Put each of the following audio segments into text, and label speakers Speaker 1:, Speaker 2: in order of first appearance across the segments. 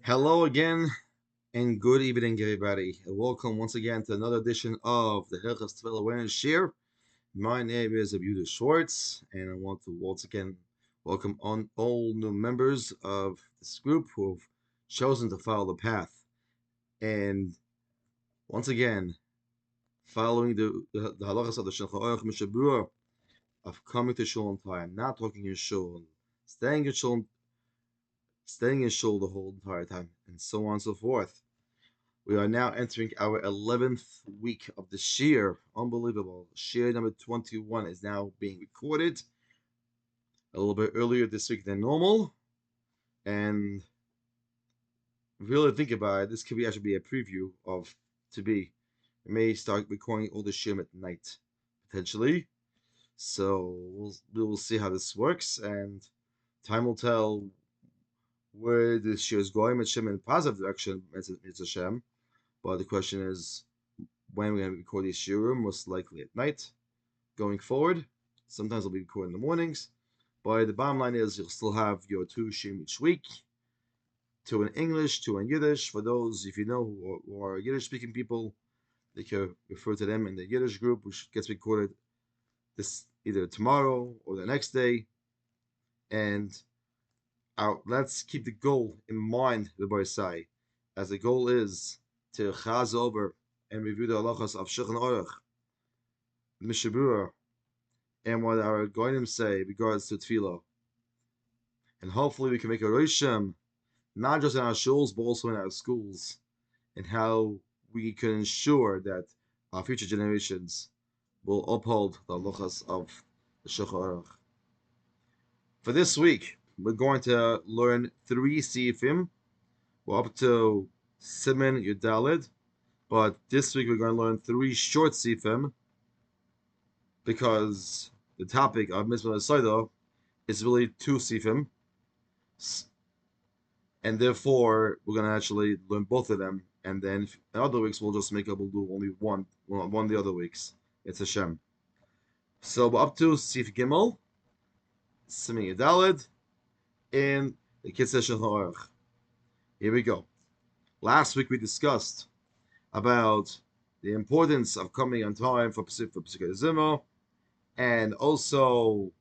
Speaker 1: Hello again, and good evening, everybody. And welcome once again to another edition of the Hilchas Tefillah Awareness Shir. My name is R Yehudah Schwartz, and I want to once again welcome on all new members of this group who have chosen to follow the path. And once again, following the halachas of the Shulchan Aruch Mishabura of coming to shul on time, not talking in shul, staying in shul the whole entire time, and so on and so forth. We are now entering our 11th week of the shiur. Unbelievable. Shiur number 21 is now being recorded a little bit earlier this week than normal. And really think about it, this could actually be a preview of to be. We may start recording all the shiur at night, potentially. So we'll see how this works, and time will tell where this shiur is going. It's in a positive direction, it's Hashem. But the question is, when we're going to record these shiurim, most likely at night. Going forward, sometimes I'll be recording in the mornings. But the bottom line is, you'll still have your two shiurim each week, two in English, two in Yiddish. For those, if you know, who are Yiddish-speaking people, they can refer to them in the Yiddish group, which gets recorded this either tomorrow or the next day. And let's keep the goal in mind, Rabbi Sai, as the goal is to chaz over and review the halachas of Shulchan Aruch Mishabura and what our goyim say regards to Tefillah. And hopefully we can make a rosham, not just in our shuls, but also in our schools, and how we can ensure that our future generations will uphold the halachas of the Shulchan Aruch. For this week, we're going to learn 3 sifim. We're up to Siman Yudalid, but this week we're going to learn 3 short sifim, because the topic of Mitzvah Saidah is really 2 sifim, and therefore we're going to actually learn both of them, and then in other weeks we'll do only one the other weeks. It's Hashem. So we're up to Sif Gimel, Siman Yudalid, in the Kitzur Shulchan Aruch. Here we go. Last week we discussed about the importance of coming on time for Pesukei Zimah, and also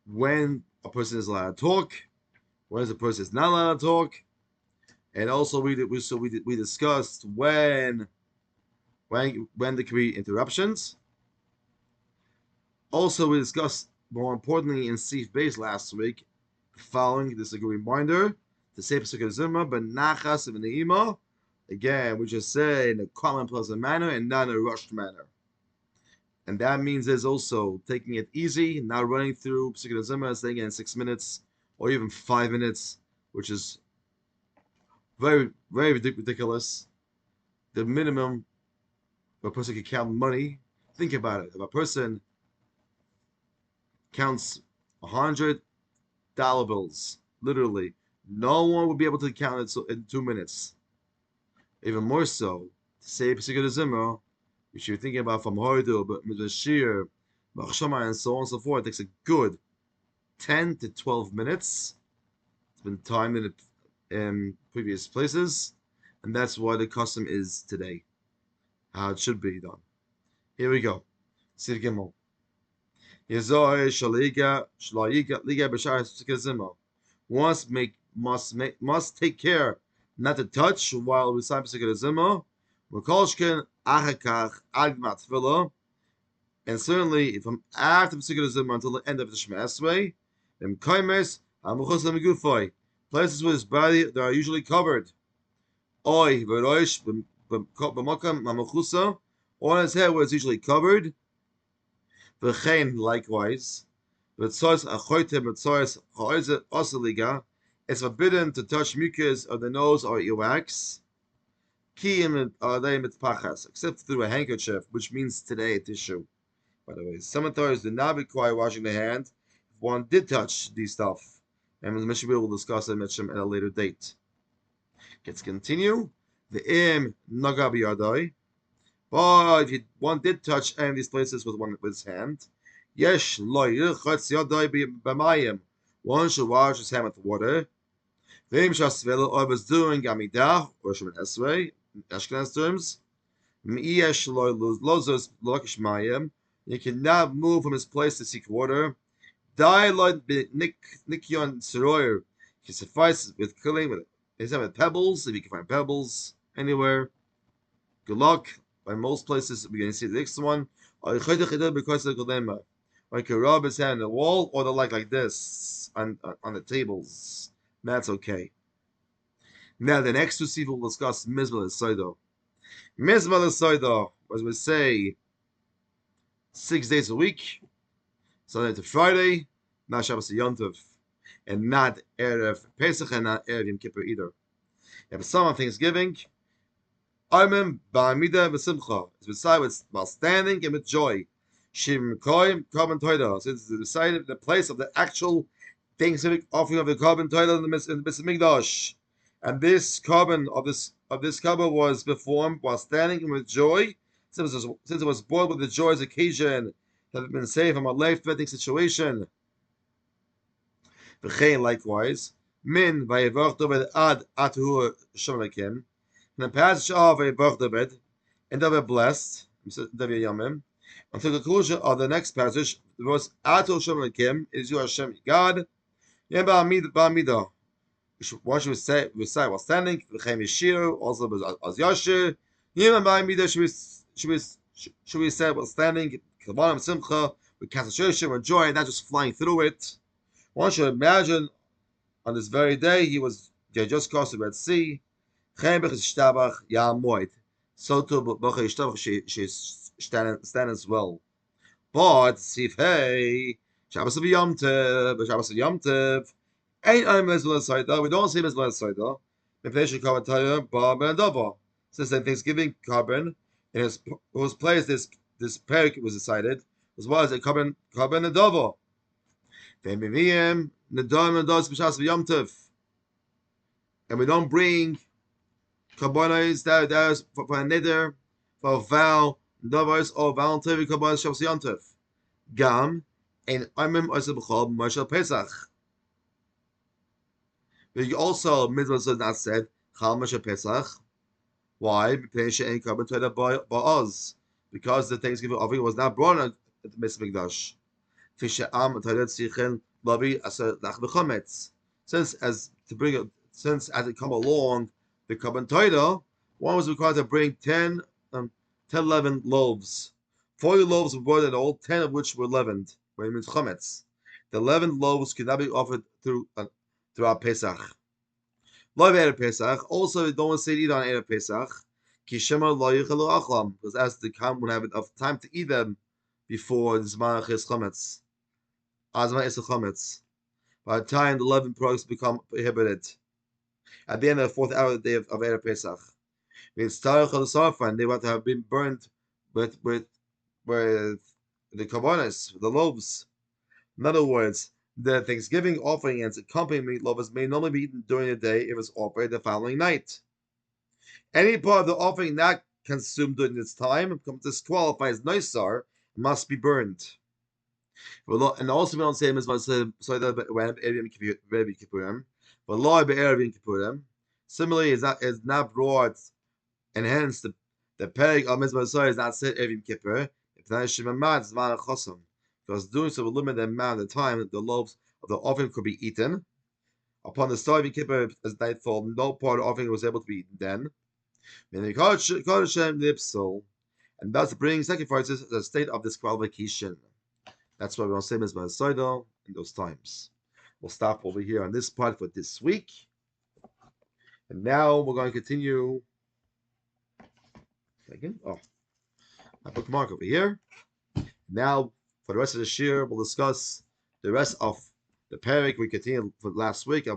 Speaker 1: when a person is allowed to talk, when a person is not allowed to talk, and also we discussed when there could be interruptions. Also, we discussed more importantly in Sif Beis last week, following this a good reminder to say Pesukei Zimah, but nachas v'ne'ima. Again, we just say in a calm and pleasant manner and not in a rushed manner. And that means there's also taking it easy, not running through Pesukei Zimah, saying it in 6 minutes or even 5 minutes, which is very, very ridiculous. The minimum a person can count money. Think about it. If a person counts $100 bills, literally, no one would be able to count it in 2 minutes. Even more so, to say Pesukei Zimah, which you're thinking about from Hoidu, but Shir, Machshama, and so on and so forth, it takes a good 10 to 12 minutes. It's been timed in previous places, and that's why the custom is today, how it should be done. Here we go. Sif Gimel. Must take care not to touch while reciting Pesukei Zimah. And certainly, if I'm after Pesukei Zimah until the end of the Shema Esrei, places with his body that are usually covered, or on his head where it's usually covered, likewise, it's forbidden to touch mucus of the nose or earwax, except through a handkerchief, which means today a tissue. By the way, some authorities do not require washing the hand if one did touch these stuff, and the Mishnah will discuss it at a later date. Let's continue. The im naga biyadai. But if one did touch any of these places with his hand, yesh lo yirchatz yadai b'mayim. One should wash his hand with water. Vim Shasvela, I was doing Amidah, or Shemin Esrei, Ashkenaz terms. Mi'yesh Lozos Lokish Mayim. You cannot move from his place to seek water. Dialog Nikyon Shuir. He suffices with killing with pebbles, if you can find pebbles anywhere. Good luck. By most places, we're going to see the next one. Or he could rub his hand on the wall, or the like this on the tables. That's okay. Now the next two sefer we'll discuss Mizbah L'Soido. Mizbah L'Soido, as we say, 6 days a week, Sunday to Friday, not Shabbos Yom Tov, and not Erev Pesach and not Erev Yom Kippur either. You have some on Thanksgiving. Armim Ba'amida V'Simcha. It's beside while standing and with joy. Shim Koim Korban Toida. So it's decided the place of the actual Thanksgiving offering of the Korban Toida in the Mikdash. And this korban of this korban was performed while standing and with joy, since it was brought with the joyous occasion that had been saved from a life-threatening situation. V'chein likewise, min vayevach David ad atuhu shomlekim. In the passage of Vayevach David, and David blessed, David Yomim, until the conclusion of the next passage, the verse atu shomlekim is you Hashem God. Yem ba'amida. What should we say? We say while standing. V'chein shiur also as yashir. Yem ba'amida should we say while standing? Kavanim simcha with concentration and joy, not just flying through it. One should imagine on this very day they just crossed the Red Sea. So too stand as well. But Sifhei Shabbos of Yom Tov ain't on Mizvah Saida. We don't see Mizvah Saida. Mipnei Korban Torah Bar Ben Dava. Since the Thanksgiving korban in whose place this parak was decided, as well as a korban and Dava. And we don't bring korbanos that is for a neder, for a vow, davos or voluntary korbanos Shabbos Yom Tov. Gam and Amim also b'chol Moshe Pesach. But also Mitzvah does not said Chal Moshe Pesach. Why? Because the Thanksgiving offering was not brought at the Beis Mikdash. Since as it come along, the Korban Torah, one was required to bring 10 leavened loaves. 40 loaves were brought in all, 10 of which were leavened, where it means chametz. The leavened loaves could not be offered throughout Pesach. Lo Erev Pesach, also don't want to say eat on Erev Pesach, because as the Kam would have enough time to eat them before the Zman Chametz. Azma is a chametz. By the time the 11 products become prohibited, at the end of the 4th hour of the day of Erev Pesach, they want to have been burned with the karbonis, the loaves. In other words, the Thanksgiving offering and its accompanying loaves may normally be eaten during the day if it's offered the following night. Any part of the offering not consumed during this time disqualifies noisar must be burned. And also we don't say Mitzvah so that when Erev Kippurim, but Lo Erev Kippurim. Similarly, is not brought, and hence the peg of Mitzvah is not said Erev Kippur. Because doing so will limit the amount of time that the loaves of the offering could be eaten. Upon the start of Kippur, as nightfall, no part of the offering was able to be eaten then. And thus bringing sacrifices as a state of disqualification. That's why we don't say Mizbah Soida in those times. We'll stop over here on this part for this week. And now we're going to continue. Again, my bookmark over here. Now, for the rest of the shiur, we'll discuss the rest of the parak. We continued for last week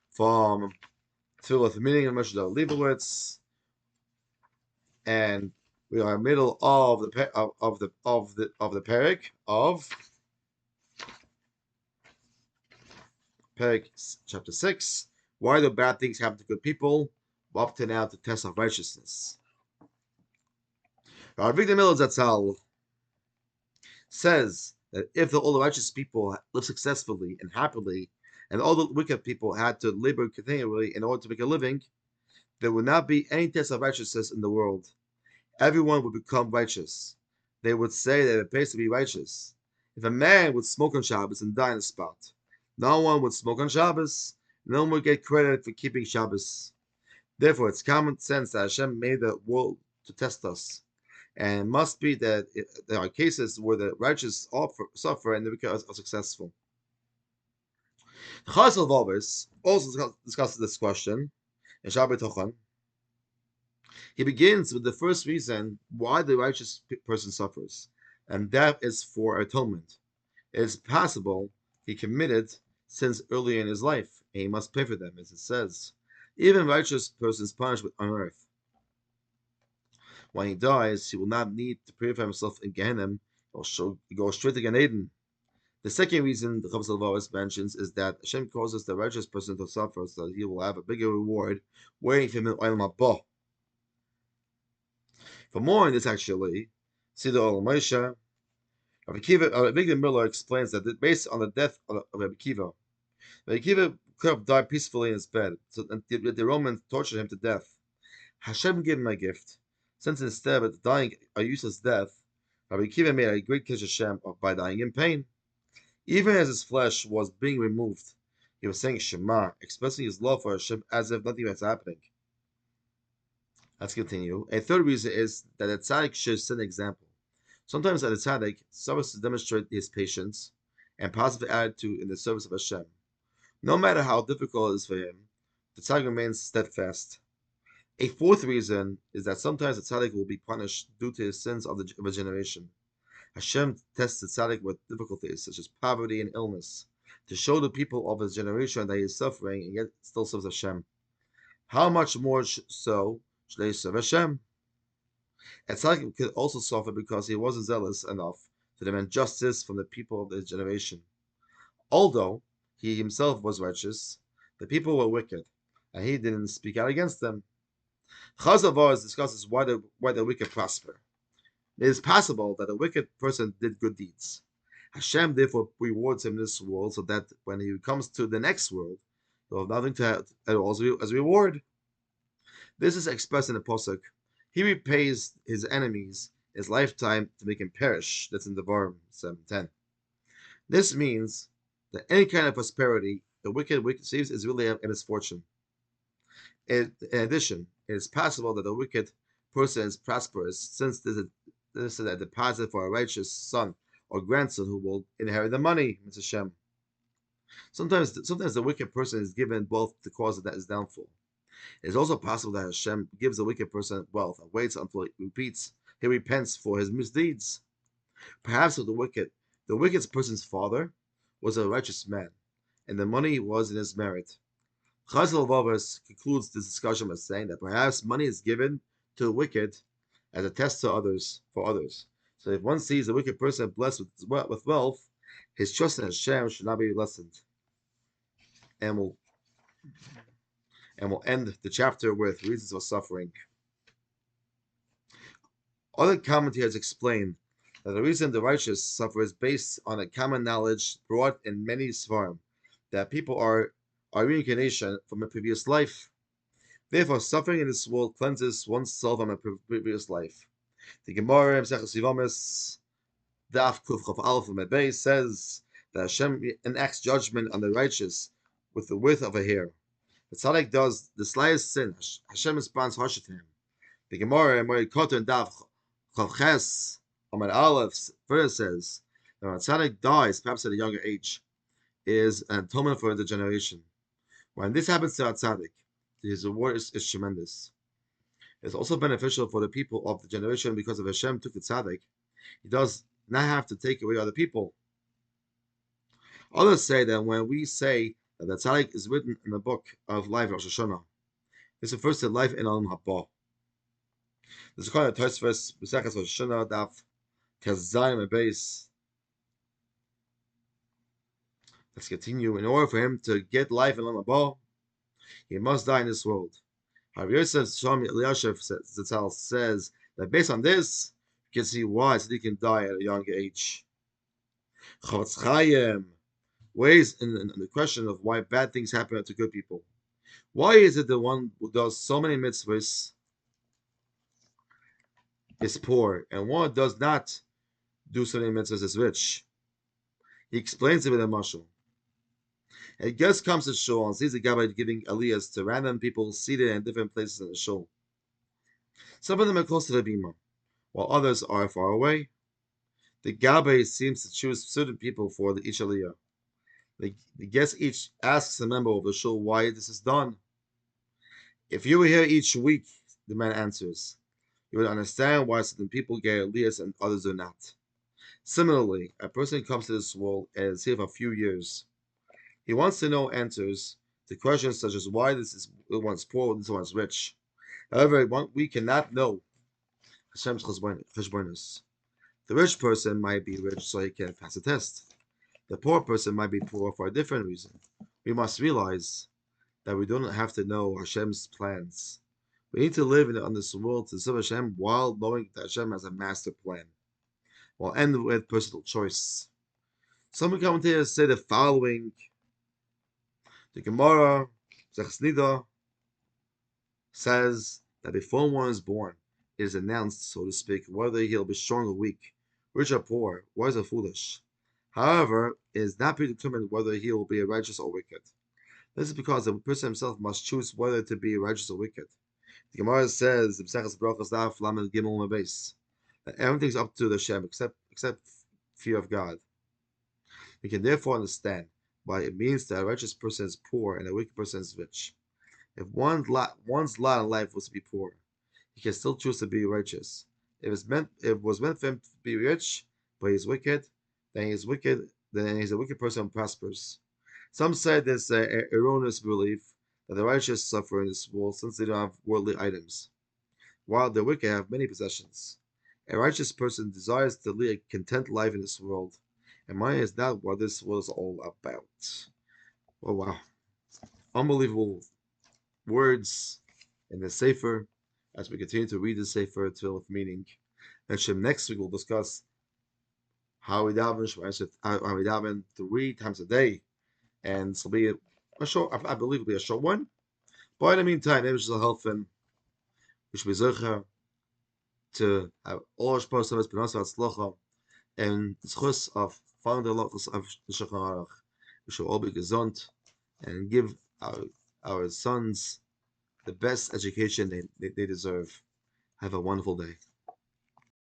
Speaker 1: from Tefillah meaning of Moshe Leibowitz, and we are in the middle of the parak of parak chapter 6. Why do bad things happen to good people? Up to now, the test of righteousness. R Yehudah Zatzal says that if all the righteous people live successfully and happily, and all the wicked people had to labor continually in order to make a living, there would not be any test of righteousness in the world. Everyone would become righteous. They would say that it pays to be righteous. If a man would smoke on Shabbos and die on the spot, no one would smoke on Shabbos. No one would get credit for keeping Shabbos. Therefore, it's common sense that Hashem made the world to test us. And it must be that there are cases where the righteous suffer and the wicked are successful. Chazal Vavos also discusses this question in Shabbat Tochen. He begins with the first reason why the righteous person suffers, and that is for atonement. It is possible he committed sins early in his life, and he must pay for them, as it says. Even righteous persons punished on earth. When he dies, he will not need to pray for himself in Gehenna, or go straight to Gan Eden. The second reason the Chazal Vavos mentions is that Hashem causes the righteous person to suffer so that he will have a bigger reward waiting for him in Olam Haba. For more on this, actually, see the Olam Moshe. Rabbi Miller explains that based on the death of Rabbi Akiva, Rabbi Akiva could have died peacefully in his bed, so the Romans tortured him to death. Hashem gave him a gift. Since instead of dying a useless death, Rabbi Akiva made a great Kiddush Hashem by dying in pain. Even as his flesh was being removed, he was saying Shema, expressing his love for Hashem as if nothing was happening. Let's continue. A third reason is that a tzaddik should set an example. Sometimes a tzaddik serves to demonstrate his patience and positive attitude in the service of Hashem. No matter how difficult it is for him, the tzaddik remains steadfast. A fourth reason is that sometimes the tzaddik will be punished due to his sins of a generation. Hashem tests the tzaddik with difficulties such as poverty and illness to show the people of his generation that he is suffering and yet still serves Hashem. How much more so should they serve Hashem? A tzaddik could also suffer because he wasn't zealous enough to demand justice from the people of his generation. Although he himself was righteous, the people were wicked, and he didn't speak out against them. Chazal Vavos discusses why the wicked prosper. It is possible that a wicked person did good deeds. Hashem therefore rewards him in this world so that when he comes to the next world, he'll have nothing to have at all as reward. This is expressed in the Pasuk. He repays his enemies his lifetime to make him perish. That's in Devarim 7:10. This means that any kind of prosperity the wicked receives is really a misfortune. In addition, it is possible that the wicked person is prosperous since this is a deposit for a righteous son or grandson who will inherit the money, Mr. Shem. Sometimes the wicked person is given wealth to cause his downfall. It is also possible that Hashem gives the wicked person wealth and waits until he repents for his misdeeds. Perhaps the wicked person's father was a righteous man, and the money was in his merit. Chazal Vavos concludes this discussion by saying that perhaps money is given to the wicked as a test for others. So if one sees a wicked person blessed with wealth, his trust in Hashem should not be lessened. And we'll end the chapter with reasons for suffering. Other commentators explain that the reason the righteous suffer is based on a common knowledge brought in many Sfarim, that people are reincarnation from a previous life. Therefore, suffering in this world cleanses oneself from a previous life. The Gemara Maseches Yevamos Daf Kuf Chaf Aleph Amud Beis says that Hashem enacts judgment on the righteous with the width of a hair. The tzaddik does the slightest sin, Hashem responds harshly to him. The Gemara Moed Daf Chav Ches Amud Aleph further says that when a tzaddik dies, perhaps at a younger age, is an atonement for the generation. When this happens to a tzaddik, his reward is tremendous. It's also beneficial for the people of the generation because if Hashem took the tzaddik, he does not have to take away other people. Others say that when we say that the tzaddik is written in the book of life of Rosh Hashanah, this refers to life in Olam Haba. This is called a Tosfos Maseches Rosh Hashanah Daf Tezayim Beis. Let's continue. In order for him to get life in Olam Haba, he must die in this world. R Yehudah Schwartz says that based on this, you can see why he can die at a young age. Chofetz Chaim weighs in the question of why bad things happen to good people. Why is it the one who does so many mitzvahs is poor, and one who does not do so many mitzvahs is rich? He explains it with a mashal. A guest comes to shul and sees a gabbai giving aliyahs to random people seated in different places in the shul. Some of them are close to the bima, while others are far away. The gabbai seems to choose certain people for each aliyah. The guest each asks a member of the shul why this is done. If you were here each week, the man answers, you would understand why certain people get aliyahs and others do not. Similarly, a person comes to this world and is here for a few years. He wants to know answers to questions such as why this one's poor and this one's rich. However, we cannot know Hashem's cheshbonos. The rich person might be rich so he can pass a test. The poor person might be poor for a different reason. We must realize that we don't have to know Hashem's plans. We need to live on this world to serve Hashem while knowing that Hashem has a master plan. We'll end with personal choice. Some commentators say the following. The Gemara, Zechsnida, says that before one is born, it is announced, so to speak, whether he'll be strong or weak, rich or poor, wise or foolish. However, it is not predetermined whether he will be righteous or wicked. This is because the person himself must choose whether to be righteous or wicked. The Gemara says, that everything's up to the Shem except fear of God. We can therefore understand why it means that a righteous person is poor and a wicked person is rich. If one's lot in life was to be poor, he can still choose to be righteous. If it was meant for him to be rich, but he's wicked, then he's a wicked person and prospers. Some say this erroneous belief that the righteous suffer in this world since they don't have worldly items, while the wicked have many possessions. A righteous person desires to lead a content life in this world, and money is not what this world is all about. Oh wow. Unbelievable words in the Sefer as we continue to read the Sefer Tefillah with meaning. And next week we'll discuss how we daven 3 times a day. And this will be a short, I believe it'll be a short one. But in the meantime, maybe it's will help him. We should be zecher to have all our postas benasa atzlocha and the schus of following the lachos of the Shulchan Aruch. We should all be gesund and give our sons the best education they deserve. Have a wonderful day.